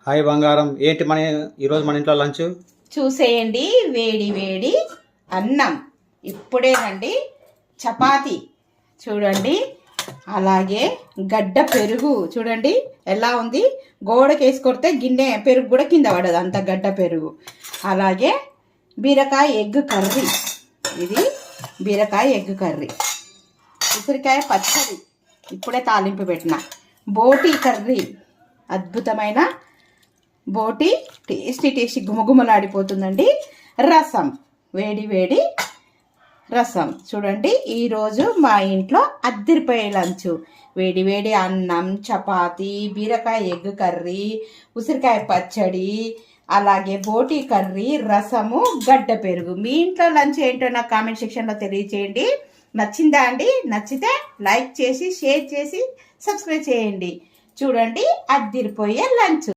Hi బంగారం, ఏంటి ఈరోజు మన ఇంట్లో లంచ్ చూసేయండి. వేడి వేడి అన్నం ఇప్పుడేనండి. చపాతి చూడండి, అలాగే గడ్డ పెరుగు చూడండి ఎలా ఉంది. గోడకి వేసి కొడితే గిన్నె పెరుగు కూడా కింద పడదు, అంత గడ్డ పెరుగు. అలాగే బీరకాయ ఎగ్ కర్రీ, ఇది బీరకాయ ఎగ్ కర్రీ. ఉసిరికాయ పచ్చడి ఇప్పుడే తాలింపు పెట్టిన. బోటి కర్రీ, అద్భుతమైన బోటి, టేస్టీ గుమగుమలాడిపోతుందండి. రసం, వేడి వేడి రసం చూడండి. ఈరోజు మా ఇంట్లో అద్దరిపోయే లంచు. వేడి వేడి అన్నం, చపాతి, బీరకాయ ఎగ్ కర్రీ, ఉసిరికాయ పచ్చడి, అలాగే బోటి కర్రీ, రసము, గడ్డ పెరుగు. మీ ఇంట్లో లంచ్ ఏంటో నాకు కామెంట్ సెక్షన్లో తెలియచేయండి. నచ్చిందా అండి? నచ్చితే లైక్ చేసి, షేర్ చేసి, సబ్స్క్రైబ్ చేయండి. చూడండి, అద్దరిపోయే లంచ్.